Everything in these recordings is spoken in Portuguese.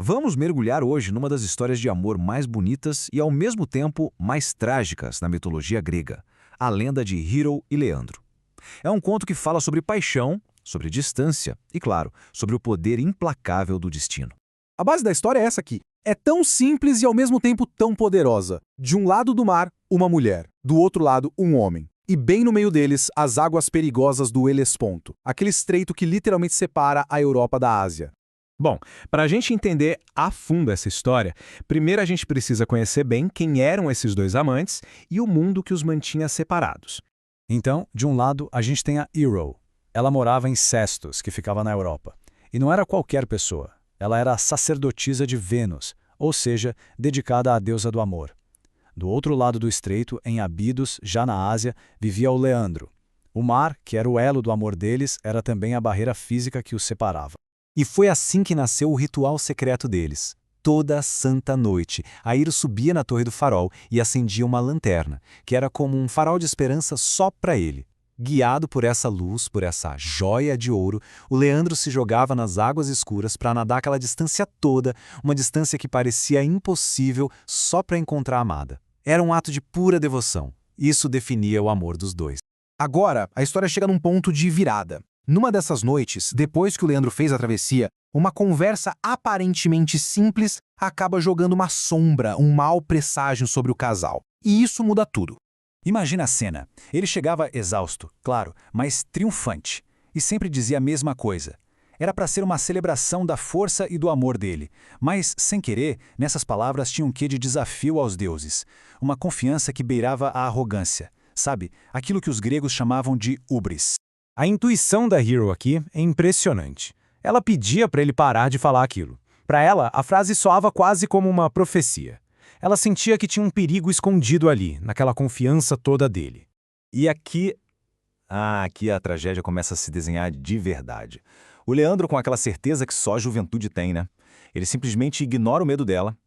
Vamos mergulhar hoje numa das histórias de amor mais bonitas e, ao mesmo tempo, mais trágicas na mitologia grega, a lenda de Hero e Leandro. É um conto que fala sobre paixão, sobre distância e, claro, sobre o poder implacável do destino. A base da história é essa aqui. É tão simples e ao mesmo tempo tão poderosa. De um lado do mar, uma mulher. Do outro lado, um homem. E bem no meio deles, as águas perigosas do Helesponto, aquele estreito que literalmente separa a Europa da Ásia. Bom, para a gente entender a fundo essa história, primeiro a gente precisa conhecer bem quem eram esses dois amantes e o mundo que os mantinha separados. Então, de um lado, a gente tem a Hero. Ela morava em Sestos, que ficava na Europa. E não era qualquer pessoa. Ela era a sacerdotisa de Vênus, ou seja, dedicada à deusa do amor. Do outro lado do estreito, em Abidos, já na Ásia, vivia o Leandro. O mar, que era o elo do amor deles, era também a barreira física que os separava. E foi assim que nasceu o ritual secreto deles. Toda santa noite, a Hero subia na torre do farol e acendia uma lanterna, que era como um farol de esperança só para ele. Guiado por essa luz, por essa joia de ouro, o Leandro se jogava nas águas escuras para nadar aquela distância toda, uma distância que parecia impossível só para encontrar a amada. Era um ato de pura devoção. Isso definia o amor dos dois. Agora, a história chega num ponto de virada. Numa dessas noites, depois que o Leandro fez a travessia, uma conversa aparentemente simples acaba jogando uma sombra, um mau presságio sobre o casal. E isso muda tudo. Imagina a cena. Ele chegava exausto, claro, mas triunfante. E sempre dizia a mesma coisa. Era para ser uma celebração da força e do amor dele. Mas, sem querer, nessas palavras tinha um quê de desafio aos deuses. Uma confiança que beirava a arrogância. Sabe, aquilo que os gregos chamavam de hubris. A intuição da Hero aqui é impressionante. Ela pedia para ele parar de falar aquilo. Para ela, a frase soava quase como uma profecia. Ela sentia que tinha um perigo escondido ali, naquela confiança toda dele. E aqui a tragédia começa a se desenhar de verdade. O Leandro com aquela certeza que só a juventude tem, né? Ele simplesmente ignora o medo dela.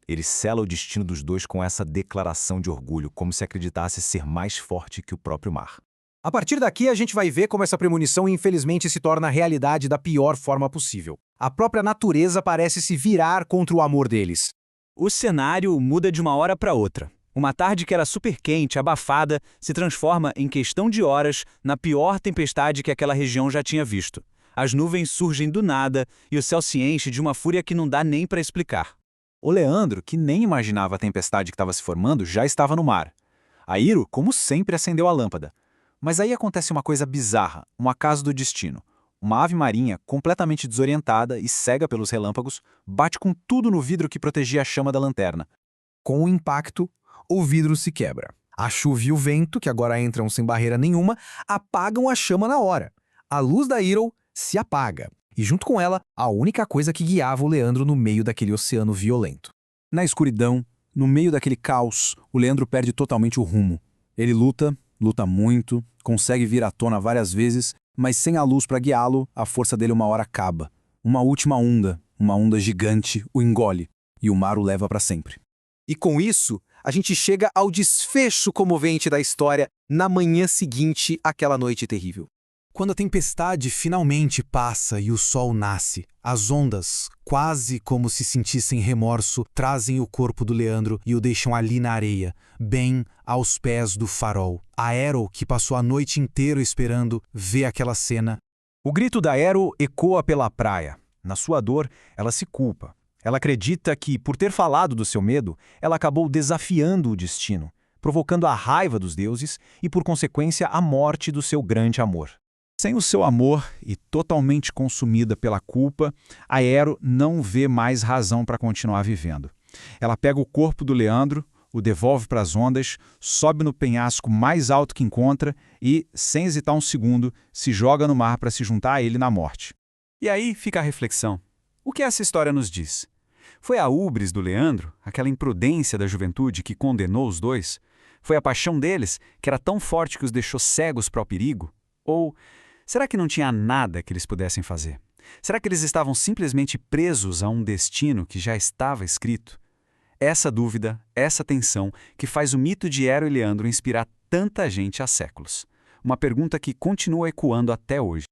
Ele sela o destino dos dois com essa declaração de orgulho, como se acreditasse ser mais forte que o próprio mar. A partir daqui, a gente vai ver como essa premonição infelizmente se torna realidade da pior forma possível. A própria natureza parece se virar contra o amor deles. O cenário muda de uma hora para outra. Uma tarde que era super quente, abafada, se transforma em questão de horas na pior tempestade que aquela região já tinha visto. As nuvens surgem do nada e o céu se enche de uma fúria que não dá nem para explicar. O Leandro, que nem imaginava a tempestade que estava se formando, já estava no mar. A Hero, como sempre, acendeu a lâmpada. Mas aí acontece uma coisa bizarra, um acaso do destino. Uma ave marinha, completamente desorientada e cega pelos relâmpagos, bate com tudo no vidro que protegia a chama da lanterna. Com o impacto, o vidro se quebra. A chuva e o vento, que agora entram sem barreira nenhuma, apagam a chama na hora. A luz da Hero se apaga. E junto com ela, a única coisa que guiava o Leandro no meio daquele oceano violento. Na escuridão, no meio daquele caos, o Leandro perde totalmente o rumo. Ele luta muito, consegue vir à tona várias vezes, mas sem a luz para guiá-lo, a força dele uma hora acaba. Uma última onda, uma onda gigante, o engole, e o mar o leva para sempre. E com isso, a gente chega ao desfecho comovente da história na manhã seguinte àquela noite terrível. Quando a tempestade finalmente passa e o sol nasce, as ondas, quase como se sentissem remorso, trazem o corpo do Leandro e o deixam ali na areia, bem aos pés do farol. A Hero, que passou a noite inteira esperando, vê aquela cena. O grito da Hero ecoa pela praia. Na sua dor, ela se culpa. Ela acredita que, por ter falado do seu medo, ela acabou desafiando o destino, provocando a raiva dos deuses e, por consequência, a morte do seu grande amor. Sem o seu amor e totalmente consumida pela culpa, a Hero não vê mais razão para continuar vivendo. Ela pega o corpo do Leandro, o devolve para as ondas, sobe no penhasco mais alto que encontra e, sem hesitar um segundo, se joga no mar para se juntar a ele na morte. E aí fica a reflexão. O que essa história nos diz? Foi a hubris do Leandro, aquela imprudência da juventude que condenou os dois? Foi a paixão deles, que era tão forte que os deixou cegos para o perigo? Ou será que não tinha nada que eles pudessem fazer? Será que eles estavam simplesmente presos a um destino que já estava escrito? Essa dúvida, essa tensão, que faz o mito de Hero e Leandro inspirar tanta gente há séculos. Uma pergunta que continua ecoando até hoje.